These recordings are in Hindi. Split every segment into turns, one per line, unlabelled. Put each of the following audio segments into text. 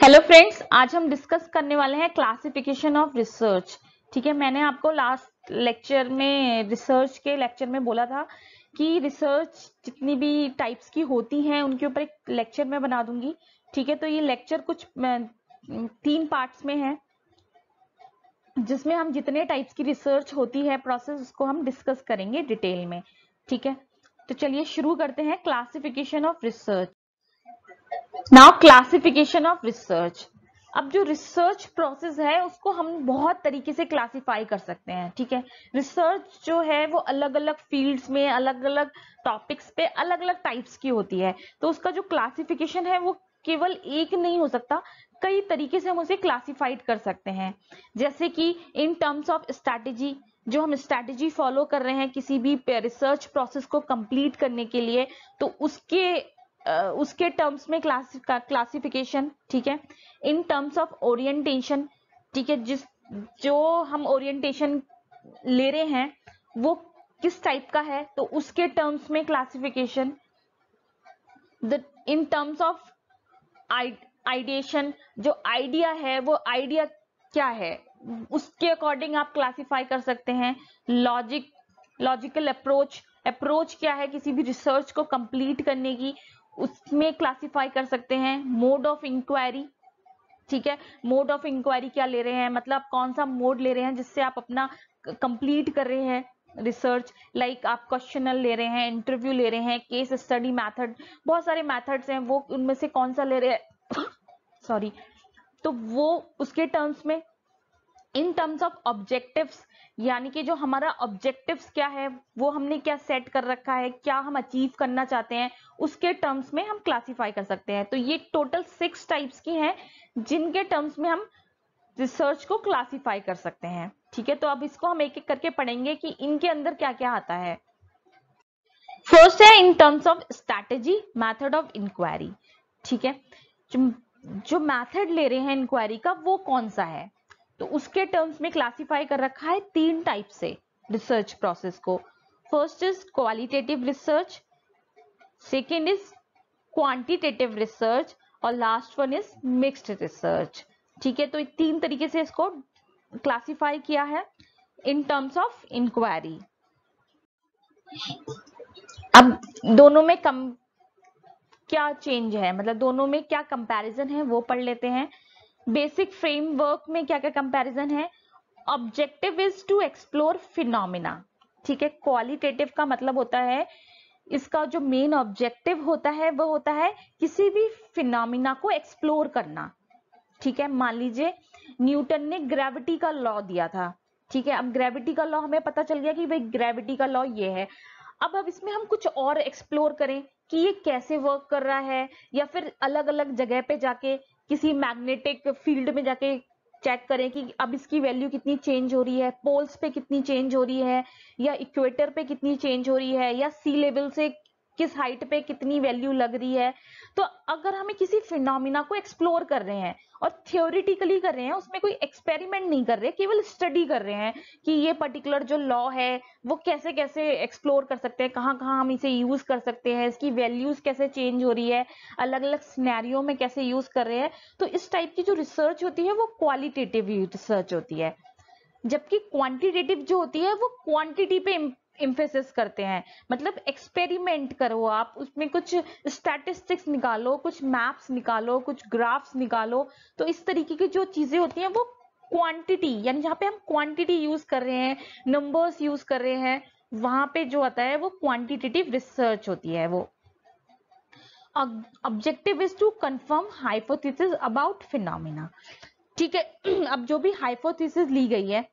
हेलो फ्रेंड्स, आज हम डिस्कस करने वाले हैं क्लासिफिकेशन ऑफ रिसर्च। ठीक है, मैंने आपको लास्ट लेक्चर में रिसर्च के लेक्चर में बोला था कि रिसर्च जितनी भी टाइप्स की होती हैं उनके ऊपर एक लेक्चर मैं बना दूंगी। ठीक है, तो ये लेक्चर कुछ 3 पार्ट्स में है जिसमें हम जितने टाइप्स की रिसर्च होती है प्रोसेस उसको हम डिस्कस करेंगे डिटेल में। ठीक है, तो चलिए शुरू करते हैं classification of research. Now classification of research. अब जो रिसर्च प्रोसेस है उसको हम बहुत तरीके से क्लासिफाई कर सकते हैं। ठीक है, रिसर्च जो है वो अलग अलग फील्ड्स में अलग अलग टॉपिक्स पे अलग अलग टाइप्स की होती है, तो उसका जो क्लासिफिकेशन है वो केवल एक नहीं हो सकता, कई तरीके से हम उसे क्लासिफाइड कर सकते हैं। जैसे कि इन टर्म्स ऑफ स्ट्रैटेजी, जो हम स्ट्रैटेजी फॉलो कर रहे हैं किसी भी रिसर्च प्रोसेस को कंप्लीट करने के लिए, तो उसके टर्म्स में क्लासिफिकेशन। ठीक है, इन टर्म्स ऑफ ओरिएंटेशन, ठीक है, जो हम ओरिएंटेशन ले रहे हैं वो किस टाइप का है तो उसके टर्म्स में classification. In terms of ideation, जो आइडिया है वो आइडिया क्या है उसके अकॉर्डिंग आप क्लासिफाई कर सकते हैं। लॉजिकल अप्रोच क्या है किसी भी रिसर्च को कंप्लीट करने की, उसमें क्लासिफाई कर सकते हैं। मोड ऑफ इंक्वायरी, ठीक है, मोड ऑफ इंक्वायरी क्या ले रहे हैं, मतलब कौन सा मोड ले रहे हैं जिससे आप अपना कंप्लीट कर रहे हैं रिसर्च। लाइक आप क्वेश्चनल ले रहे हैं, इंटरव्यू ले रहे हैं, केस स्टडी मेथड, बहुत सारे मेथड्स हैं, वो उनमें से कौन सा ले रहे हैं सॉरी, तो वो उसके टर्म्स में। इन टर्म्स ऑफ ऑब्जेक्टिव्स, यानी कि जो हमारा ऑब्जेक्टिव्स क्या है, वो हमने क्या सेट कर रखा है, क्या हम अचीव करना चाहते हैं, उसके टर्म्स में हम क्लासिफाई कर सकते हैं। तो ये टोटल 6 टाइप्स की हैं जिनके टर्म्स में हम रिसर्च को क्लासिफाई कर सकते हैं। ठीक है, तो अब इसको हम एक एक करके पढ़ेंगे कि इनके अंदर क्या क्या आता है। फर्स्ट है in terms of strategy, method of inquiry. ठीक है, जो मेथड ले रहे हैं इंक्वायरी का वो कौन सा है, तो उसके टर्म्स में क्लासिफाई कर रखा है 3 टाइप से रिसर्च प्रोसेस को। First is qualitative research, second is quantitative research, और last one is mixed research. ठीक है, तो 3 तरीके से इसको क्लासिफाई किया है इन टर्म्स ऑफ इंक्वायरी। अब दोनों में क्या चेंज है, मतलब दोनों में क्या कंपैरिजन है वो पढ़ लेते हैं। बेसिक फ्रेमवर्क में क्या क्या कंपैरिजन है। Objective is to explore phenomena. ठीक है, क्वालिटेटिव का मतलब होता है, इसका जो मेन ऑब्जेक्टिव होता है वो होता है किसी भी फिनोमिना को एक्सप्लोर करना। ठीक है, मान लीजिए न्यूटन ने ग्रेविटी का लॉ दिया था। ठीक है, अब ग्रेविटी का लॉ हमें पता चल गया कि भाई ग्रेविटी का लॉ ये है। अब इसमें हम कुछ और एक्सप्लोर करें कि ये कैसे वर्क कर रहा है, या फिर अलग अलग जगह पे जाके किसी मैग्नेटिक फील्ड में जाके चेक करें कि अब इसकी वैल्यू कितनी चेंज हो रही है, पोल्स पे कितनी चेंज हो रही है, या इक्वेटर पे कितनी चेंज हो रही है, या सी लेवल से किस हाइट पे कितनी वैल्यू लग रही है। तो अगर हमें किसी फिनोमिना को एक्सप्लोर कर रहे हैं और थियोरिटिकली कर रहे हैं, उसमें कोई एक्सपेरिमेंट नहीं कर रहे, केवल स्टडी कर रहे हैं कि ये पर्टिकुलर जो लॉ है वो कैसे कैसे एक्सप्लोर कर सकते हैं, कहाँ कहाँ हम इसे यूज कर सकते हैं, इसकी वैल्यूज कैसे चेंज हो रही है, अलग अलग सिनेरियो में कैसे यूज कर रहे हैं, तो इस टाइप की जो रिसर्च होती है वो क्वालिटेटिव रिसर्च होती है। जबकि क्वांटिटेटिव जो होती है वो क्वांटिटी पे इम्फेसिस करते हैं, मतलब एक्सपेरिमेंट करो आप, उसमें कुछ स्टैटिस्टिक्स निकालो, कुछ मैप्स निकालो, कुछ ग्राफ्स निकालो। तो इस तरीके की जो चीजें होती हैं वो क्वांटिटी, यानी जहाँ पे हम क्वांटिटी यूज कर रहे हैं, नंबर्स यूज कर रहे हैं, वहां पे जो आता है वो क्वांटिटेटिव रिसर्च होती है। वो objective is to confirm hypothesis about phenomena. ठीक है, अब जो भी हाइपोथेसिस ली गई है,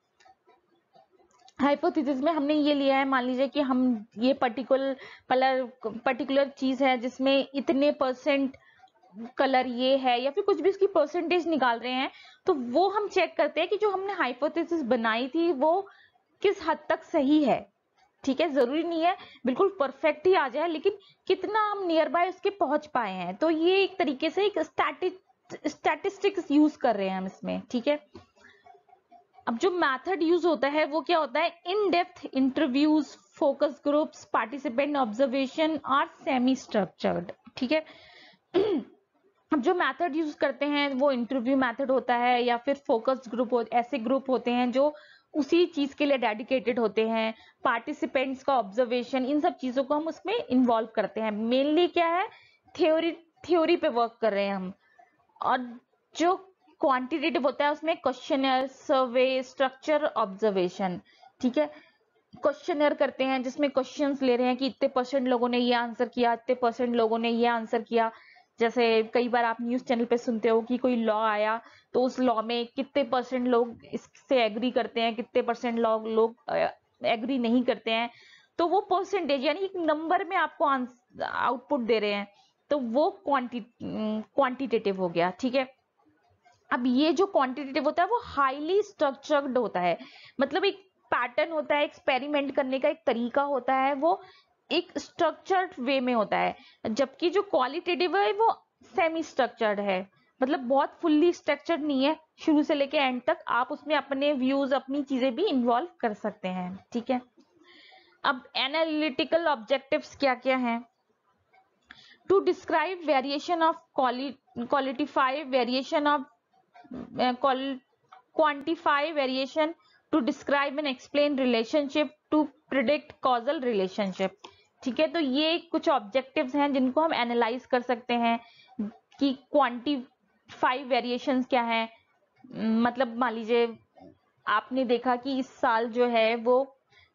हाइपोथेसिस में हमने ये लिया है, मान लीजिए कि हम ये पर्टिकुलर चीज है जिसमें इतने परसेंट कलर ये है, या फिर कुछ भी इसकी परसेंटेज निकाल रहे हैं, तो वो हम चेक करते हैं कि जो हमने हाइपोथेसिस बनाई थी वो किस हद तक सही है। ठीक है, जरूरी नहीं है बिल्कुल परफेक्ट ही आ जाए, लेकिन कितना हम नियर बाय उसके पहुंच पाए हैं, तो ये एक तरीके से एक स्टैटिस्टिक्स यूज कर रहे हैं हम इसमें। ठीक है, अब जो मेथड यूज होता है वो क्या होता है, in depth interviews, focus groups, participant observation और सेमी स्ट्रक्चर्ड। ठीक है, अब जो मेथड यूज करते हैं वो इंटरव्यू मेथड होता है या फिर फोकस ग्रुप ऐसे ग्रुप होते हैं जो उसी चीज के लिए डेडिकेटेड होते हैं। पार्टिसिपेंट्स का ऑब्जर्वेशन, इन सब चीजों को हम उसमें इन्वॉल्व करते हैं। मेनली क्या है, थ्योरी पे वर्क कर रहे हैं हम। और जो क्वांटिटेटिव होता है उसमें क्वेश्चनर, सर्वे, स्ट्रक्चर, ऑब्जर्वेशन। ठीक है, क्वेश्चनर करते हैं जिसमें क्वेश्चंस ले रहे हैं कि इतने परसेंट लोगों ने ये आंसर किया, इतने परसेंट लोगों ने ये आंसर किया। जैसे कई बार आप न्यूज चैनल पे सुनते हो कि कोई लॉ आया तो उस लॉ में कितने परसेंट लोग इससे एग्री करते हैं, कितने परसेंट लोग एग्री नहीं करते हैं। तो वो परसेंटेज यानी एक नंबर में आपको आउटपुट दे रहे हैं, तो वो क्वांटिटेटिव हो गया। ठीक है, अब ये जो क्वांटिटेटिव होता है वो हाईली स्ट्रक्चर्ड होता है, मतलब एक पैटर्न होता है, एक्सपेरिमेंट करने का एक तरीका होता है, वो एक स्ट्रक्चर्ड वे में होता है। जबकि जो क्वालिटेटिव है वो सेमी स्ट्रक्चर्ड है, मतलब बहुत फुल्ली स्ट्रक्चर्ड नहीं है, शुरू से लेके एंड तक आप उसमें अपने व्यूज, अपनी चीजें भी इन्वॉल्व कर सकते हैं। ठीक है, अब एनालिटिकल ऑब्जेक्टिव्स क्या क्या हैं? To describe variation of qualify variation of quantify variation, to describe and explain relationship, to predict causal relationship। ठीक है, तो ये कुछ ऑब्जेक्टिव्स हैं जिनको हम एनालाइज कर सकते हैं कि क्वांटिफाई वेरिएशंस क्या है। मतलब मान लीजिए आपने देखा कि इस साल जो है वो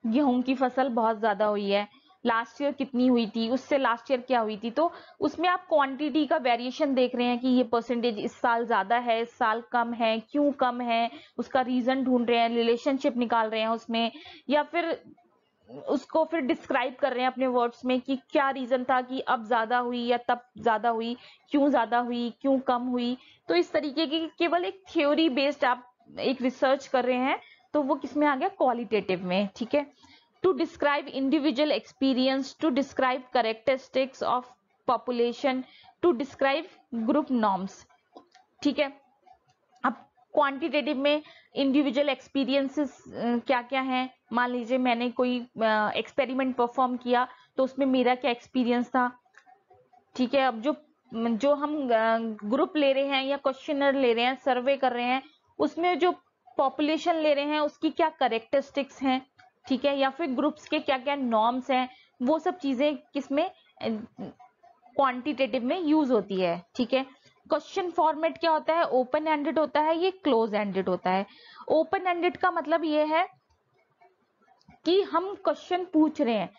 गेहूं की फसल बहुत ज्यादा हुई है, लास्ट ईयर कितनी हुई थी, उससे लास्ट ईयर क्या हुई थी, तो उसमें आप क्वांटिटी का वेरिएशन देख रहे हैं कि ये परसेंटेज इस साल ज्यादा है, इस साल कम है, क्यों कम है, उसका रीजन ढूंढ रहे हैं, रिलेशनशिप निकाल रहे हैं उसमें, या फिर उसको फिर डिस्क्राइब कर रहे हैं अपने वर्ड्स में कि क्या रीजन था कि अब ज्यादा हुई या तब ज्यादा हुई, क्यों ज्यादा हुई, क्यों कम हुई। तो इस तरीके की केवल एक थ्योरी बेस्ड आप एक रिसर्च कर रहे हैं, तो वो किसमें आ गया, क्वालिटेटिव में। ठीक है, to describe individual experience, to describe characteristics of population, to describe group norms. ठीक है, अब क्वांटिटेटिव में इंडिविजुअल एक्सपीरियंसेस क्या क्या हैं? मान लीजिए मैंने कोई एक्सपेरिमेंट परफॉर्म किया तो उसमें मेरा क्या एक्सपीरियंस था। ठीक है, अब जो हम ग्रुप ले रहे हैं या क्वेश्चनर ले रहे हैं, सर्वे कर रहे हैं, उसमें जो पॉपुलेशन ले रहे हैं उसकी क्या कैरेक्टरिस्टिक्स हैं। ठीक है, या फिर ग्रुप्स के क्या क्या नॉर्म्स हैं, वो सब चीजें किसमें, क्वांटिटेटिव में यूज होती है। ठीक है, क्वेश्चन फॉर्मेट क्या होता है, ओपन एंडेड होता है, ये क्लोज एंडेड होता है। ओपन एंडेड का मतलब ये है कि हम क्वेश्चन पूछ रहे हैं,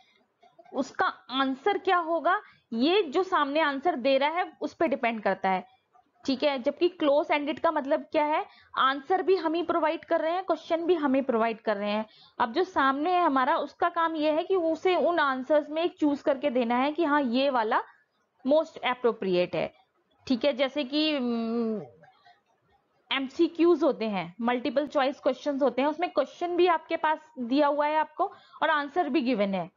उसका आंसर क्या होगा ये जो सामने आंसर दे रहा है उस पर डिपेंड करता है। ठीक है, जबकि क्लोज एंडेड का मतलब क्या है, आंसर भी हम ही प्रोवाइड कर रहे हैं, क्वेश्चन भी हम ही प्रोवाइड कर रहे हैं। अब जो सामने है हमारा, उसका काम ये है कि उसे उन आंसर्स में एक चूज करके देना है कि हाँ ये वाला मोस्ट एप्रोप्रिएट है। ठीक है, जैसे कि एमसीक्यूज होते हैं, मल्टीपल चॉइस क्वेश्चंस होते हैं, उसमें क्वेश्चन भी आपके पास दिया हुआ है आपको और आंसर भी गिवन है।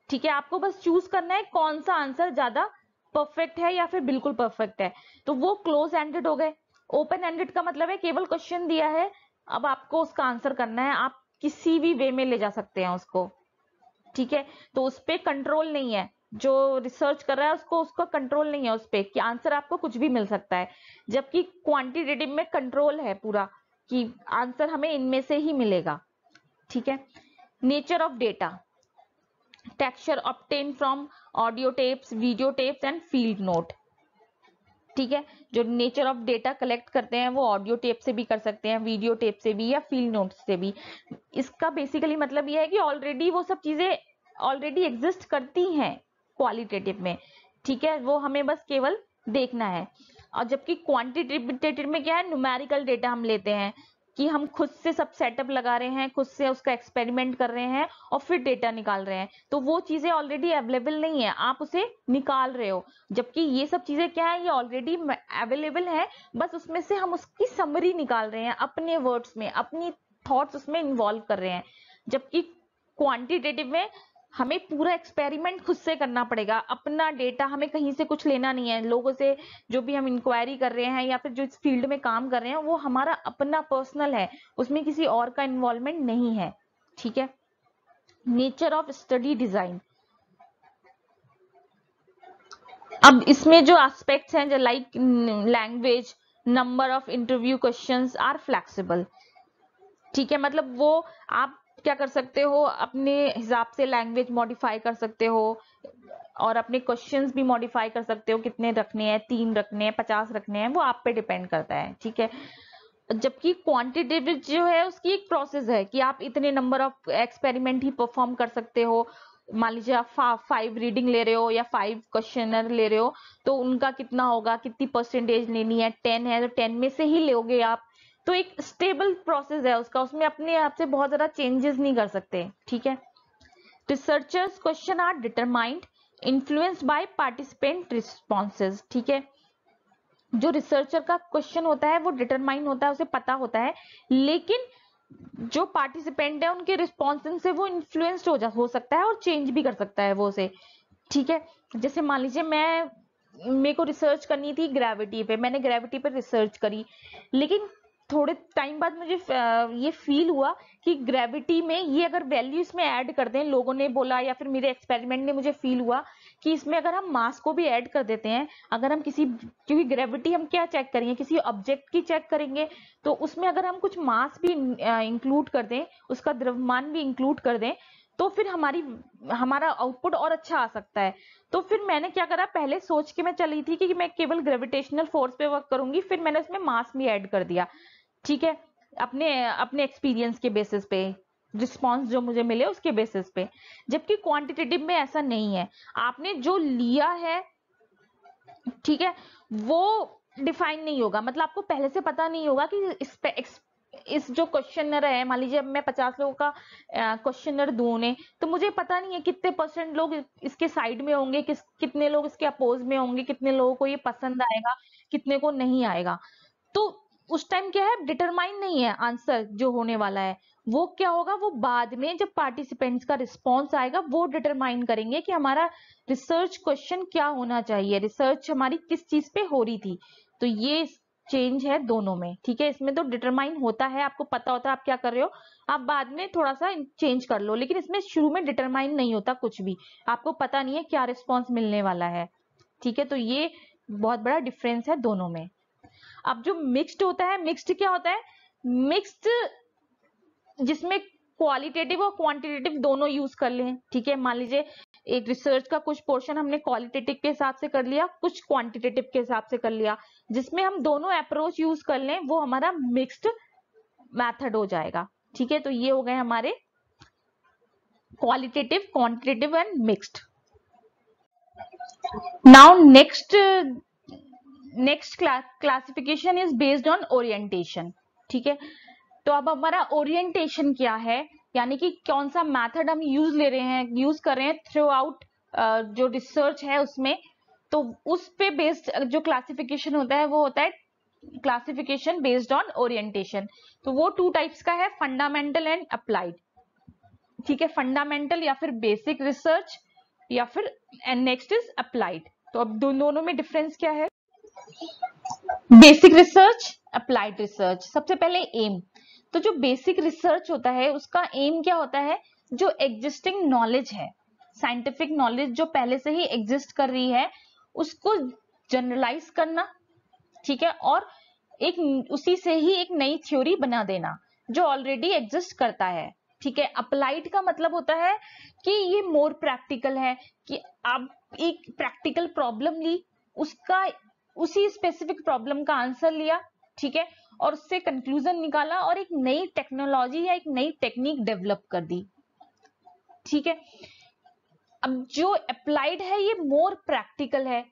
ठीक है, आपको बस चूज करना है कौन सा आंसर ज्यादा परफेक्ट है या फिर बिल्कुल परफेक्ट है, तो वो क्लोज एंडेड हो गए। ओपन एंडेड का मतलब है केवल क्वेश्चन दिया है, अब आपको उसका आंसर करना है, आप किसी भी वे में ले जा सकते हैं उसको। ठीक है, तो उस पर कंट्रोल नहीं है, जो रिसर्च कर रहा है उसको उसका कंट्रोल नहीं है उस पर कि आंसर आपको कुछ भी मिल सकता है। जबकि क्वांटिटेटिव में कंट्रोल है पूरा कि आंसर हमें इनमें से ही मिलेगा। ठीक है, nature of data, texture obtain from audio tapes, video tapes and field note. ठीक है, जो नेचर ऑफ डेटा कलेक्ट करते हैं वो ऑडियो टेप से भी कर सकते हैं, वीडियो टेप से भी या फील्ड नोट से भी। इसका बेसिकली मतलब ये है कि ऑलरेडी वो सब चीजें ऑलरेडी एग्जिस्ट करती हैं क्वालिटेटिव में। ठीक है, वो हमें बस केवल देखना है। और जबकि क्वांटिटेटिव में क्या है, न्यूमेरिकल डेटा हम लेते हैं कि हम खुद से सब सेटअप लगा रहे हैं, खुद से उसका एक्सपेरिमेंट कर रहे हैं और फिर डेटा निकाल रहे हैं, तो वो चीजें ऑलरेडी अवेलेबल नहीं है, आप उसे निकाल रहे हो। जबकि ये सब चीजें क्या है, ये ऑलरेडी अवेलेबल है, बस उसमें से हम उसकी समरी निकाल रहे हैं, अपने वर्ड्स में अपनी थॉट्स उसमें इन्वॉल्व कर रहे हैं। जबकि क्वांटिटेटिव में हमें पूरा एक्सपेरिमेंट खुद से करना पड़ेगा, अपना डेटा, हमें कहीं से कुछ लेना नहीं है, लोगों से जो भी हम इंक्वायरी कर रहे हैं या फिर जो इस फील्ड में काम कर रहे हैं वो हमारा अपना पर्सनल है, उसमें किसी और का इन्वॉल्वमेंट नहीं है। ठीक है, नेचर ऑफ स्टडी डिजाइन, अब इसमें जो एस्पेक्ट्स हैं जो like language, number of interview questions are flexible. ठीक है, मतलब वो आप क्या कर सकते हो, अपने हिसाब से लैंग्वेज मॉडिफाई कर सकते हो और अपने क्वेश्चंस भी मॉडिफाई कर सकते हो, कितने रखने हैं, 3 रखने हैं, 50 रखने हैं, वो आप पे डिपेंड करता है। ठीक है, जबकि क्वांटिटेटिव जो है उसकी एक प्रोसेस है कि आप इतने number of experiment he perform कर सकते हो। मान लीजिए आप 5 रीडिंग ले रहे हो या 5 क्वेश्चनर ले रहे हो, तो उनका कितना होगा, कितनी परसेंटेज लेनी है, 10 है तो 10 में से ही लोगे आप। तो एक स्टेबल प्रोसेस है उसका, उसमें अपने आप से बहुत ज्यादा चेंजेस नहीं कर सकते। ठीक है, researchers question are determined influenced by participant responses. ठीक है, जो रिसर्चर का क्वेश्चन होता है वो डिटरमाइन होता है, उसे पता होता है, लेकिन जो पार्टिसिपेंट है उनके रिस्पॉन्स से वो इन्फ्लुएंस्ड हो सकता है और चेंज भी कर सकता है वो उसे। ठीक है, जैसे मान लीजिए मेरे को रिसर्च करनी थी ग्रेविटी पे, मैंने ग्रेविटी पे रिसर्च करी, लेकिन थोड़े टाइम बाद मुझे ये फील हुआ कि ग्रेविटी में ये अगर वैल्यू इसमें ऐड कर दें, लोगों ने बोला या फिर मेरे एक्सपेरिमेंट में मुझे फील हुआ कि इसमें अगर हम मास को भी ऐड कर देते हैं, अगर हम क्योंकि ग्रेविटी हम क्या चेक करेंगे, किसी ऑब्जेक्ट की चेक करेंगे, तो उसमें अगर हम कुछ मास भी इंक्लूड कर दें, उसका द्रव्यमान भी इंक्लूड कर दें, तो फिर हमारा आउटपुट और अच्छा आ सकता है। तो फिर मैंने क्या करा, पहले सोच के मैं चली थी कि मैं केवल ग्रेविटेशनल फोर्स पे वर्क करूंगी, फिर मैंने उसमें मास भी ऐड कर दिया। ठीक है, अपने अपने एक्सपीरियंस के बेसिस पे, रिस्पॉन्स जो मुझे मिले उसके बेसिस पे। जबकि क्वांटिटेटिव में ऐसा नहीं है, आपने जो लिया है, ठीक है, वो डिफाइन नहीं होगा, मतलब आपको पहले से पता नहीं होगा कि इस जो क्वेश्चनर है, मान लीजिए मैं 50 लोगों का क्वेश्चनर दूं उन्हें, तो मुझे पता नहीं है कितने % लोग इसके साइड में होंगे, कितने लोग इसके अपोज में होंगे, कितने लोगों को ये पसंद आएगा, कितने को नहीं आएगा। तो उस टाइम क्या है, डिटरमाइन नहीं है आंसर जो होने वाला है, वो क्या होगा, वो बाद में जब पार्टिसिपेंट्स का रिस्पॉन्स आएगा वो डिटरमाइन करेंगे कि हमारा रिसर्च क्वेश्चन क्या होना चाहिए, रिसर्च हमारी किस चीज पे हो रही थी। तो ये चेंज है दोनों में। ठीक है, इसमें तो डिटरमाइन होता है, आपको पता होता है आप क्या कर रहे हो, आप बाद में थोड़ा सा चेंज कर लो, लेकिन इसमें शुरू में डिटरमाइन नहीं होता कुछ भी, आपको पता नहीं है क्या रिस्पॉन्स मिलने वाला है। ठीक है, तो ये बहुत बड़ा डिफरेंस है दोनों में। अब जो मिक्स्ड होता है, मिक्स्ड क्या होता है, मिक्स्ड जिसमें क्वालिटेटिव और क्वांटिटेटिव दोनों यूज कर लें। ठीक है, मान लीजिए एक रिसर्च का कुछ पोर्शन हमने क्वालिटेटिव के हिसाब से कर लिया, कुछ क्वांटिटेटिव के हिसाब से कर लिया, जिसमें हम दोनों अप्रोच यूज कर लें, वो हमारा मिक्स्ड मेथड हो जाएगा। ठीक है, तो ये हो गए हमारे qualitative, quantitative and mixed. Now next classification is based on orientation. ठीक है, तो अब हमारा ओरिएंटेशन क्या है, यानी कि कौन सा मेथड हम यूज कर रहे हैं थ्रू आउट जो रिसर्च है उसमें, तो उस पे बेस्ड जो क्लासिफिकेशन होता है वो होता है क्लासिफिकेशन बेस्ड ऑन ओरिएंटेशन। तो वो 2 टाइप्स का है, फंडामेंटल एंड अप्लाइड। ठीक है, फंडामेंटल या फिर बेसिक रिसर्च, या फिर नेक्स्ट इज अप्लाइड। तो अब दोनों में डिफरेंस क्या है, बेसिक रिसर्च, अप्लाइड रिसर्च। सबसे पहले एम, तो जो बेसिक रिसर्च होता है उसका एम क्या होता है, जो एग्जिस्टिंग नॉलेज है, साइंटिफिक नॉलेज जो पहले से ही एग्जिस्ट कर रही है उसको जनरलाइज करना। ठीक है, और एक उसी से ही एक नई थ्योरी बना देना जो ऑलरेडी एग्जिस्ट करता है। ठीक है, अप्लाइड का मतलब होता है कि ये मोर प्रैक्टिकल है, कि आप एक प्रैक्टिकल प्रॉब्लम ली, उसका उसी स्पेसिफिक प्रॉब्लम का आंसर लिया, ठीक है, और उससे कंक्लूजन निकाला और एक नई टेक्नोलॉजी या एक नई टेक्निक डेवलप कर दी। ठीक है, अब जो अप्लाइड है ये मोर प्रैक्टिकल है,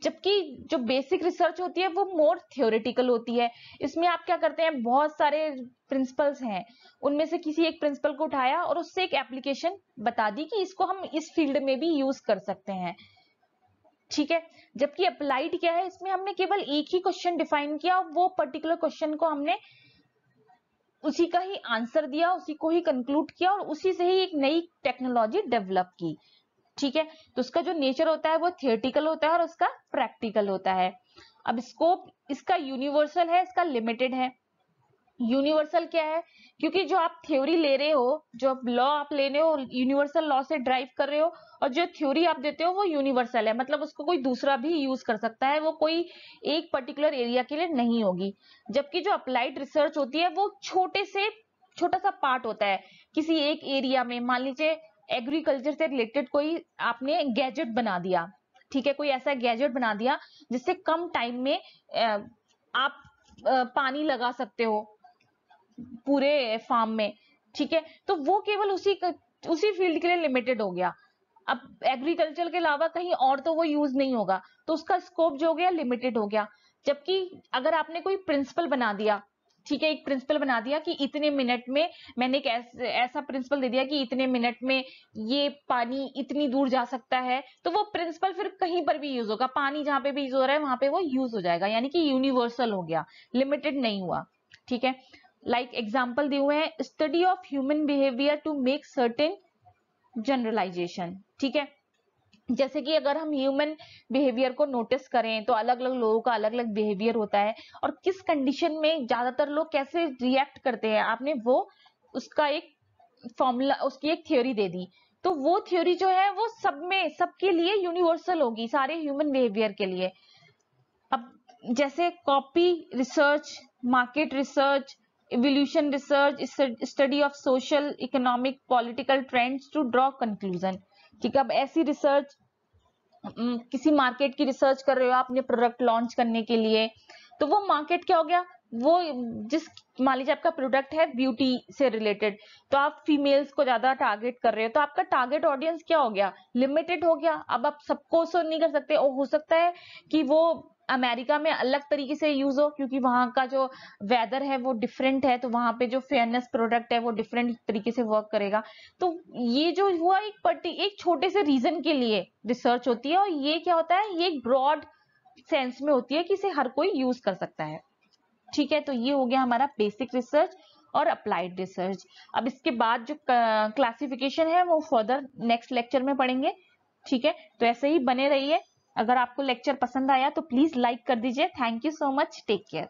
जबकि जो बेसिक रिसर्च होती है वो मोर थ्योरेटिकल होती है। इसमें आप क्या करते हैं, बहुत सारे प्रिंसिपल्स हैं, उनमें से किसी एक प्रिंसिपल को उठाया और उससे एक एप्लीकेशन बता दी कि इसको हम इस फील्ड में भी यूज कर सकते हैं। ठीक है, जबकि अप्लाइड क्या है, इसमें हमने केवल एक ही क्वेश्चन डिफाइन किया, वो पर्टिकुलर क्वेश्चन को हमने उसी का ही आंसर दिया, उसी को ही कंक्लूड किया और उसी से ही एक नई टेक्नोलॉजी डेवलप की। ठीक है, तो उसका जो नेचर होता है वो थियोरेटिकल होता है और उसका प्रैक्टिकल होता है। अब स्कोप इसका यूनिवर्सल है, इसका लिमिटेड है। यूनिवर्सल क्या है, क्योंकि जो आप थ्योरी ले रहे हो, जो लॉ आप ले रहे हो यूनिवर्सल लॉ से ड्राइव कर रहे हो, और जो थ्योरी आप देते हो वो यूनिवर्सल है, मतलब उसको कोई दूसरा भी यूज कर सकता है, वो कोई एक पर्टिकुलर एरिया के लिए नहीं होगी। जबकि जो अप्लाइड रिसर्च होती है वो छोटा सा पार्ट होता है किसी एक एरिया में। मान लीजिए एग्रीकल्चर से रिलेटेड कोई आपने गैजेट बना दिया, ठीक है, कोई ऐसा गैजेट बना दिया जिससे कम टाइम में आप पानी लगा सकते हो पूरे फार्म में, ठीक है, तो वो केवल उसी फील्ड के लिए लिमिटेड हो गया। अब एग्रीकल्चर के अलावा कहीं और तो वो यूज नहीं होगा, तो उसका स्कोप जो हो गया लिमिटेड हो गया। जबकि अगर आपने कोई प्रिंसिपल बना दिया, ठीक है, एक प्रिंसिपल बना दिया कि इतने मिनट में, मैंने एक ऐसा प्रिंसिपल दे दिया कि इतने मिनट में ये पानी इतनी दूर जा सकता है, तो वो प्रिंसिपल फिर कहीं पर भी यूज होगा, पानी जहां पे भी यूज हो रहा है वहां पे वो यूज हो जाएगा, यानी कि यूनिवर्सल हो गया, लिमिटेड नहीं हुआ। ठीक है, लाइक एग्जाम्पल दिए हुए हैं, study of human behaviour to make certain generalisation. ठीक है, जैसे कि अगर हम ह्यूमन बिहेवियर को नोटिस करें तो अलग अलग लोगों का अलग अलग बिहेवियर होता है, और किस कंडीशन में ज्यादातर लोग कैसे रिएक्ट करते हैं, आपने वो उसका एक फॉर्मूला, उसकी एक थ्योरी दे दी, तो वो थ्योरी जो है वो सब में सबके लिए यूनिवर्सल होगी, सारे ह्यूमन बिहेवियर के लिए। अब जैसे copy research, market research, evolution research, study of social, economic, political trends to draw conclusion. ठीक है, अब ऐसी रिसर्च, किसी मार्केट की रिसर्च कर रहे हो आपने प्रोडक्ट लॉन्च करने के लिए, तो वो मार्केट क्या हो गया, वो जिस, मान लीजिए आपका प्रोडक्ट है ब्यूटी से रिलेटेड, तो आप फीमेल्स को ज्यादा टारगेट कर रहे हो, तो आपका टारगेट ऑडियंस क्या हो गया, लिमिटेड हो गया। अब आप सबको सो नहीं कर सकते, और हो सकता है कि वो अमेरिका में अलग तरीके से यूज हो, क्योंकि वहां का जो वेदर है वो डिफरेंट है, तो वहां पे जो फेयरनेस प्रोडक्ट है वो डिफरेंट तरीके से वर्क करेगा। तो ये जो हुआ एक छोटे से रीजन के लिए रिसर्च होती है, और ये क्या होता है, ये एक ब्रॉड सेंस में होती है कि इसे हर कोई यूज कर सकता है। ठीक है, तो ये हो गया हमारा बेसिक रिसर्च और अप्लाइड रिसर्च। अब इसके बाद जो क्लासिफिकेशन है वो फर्दर नेक्स्ट लेक्चर में पढ़ेंगे। ठीक है, तो ऐसे ही बने रहिए। अगर आपको लेक्चर पसंद आया तो प्लीज लाइक कर दीजिए। Thank you so much, take care.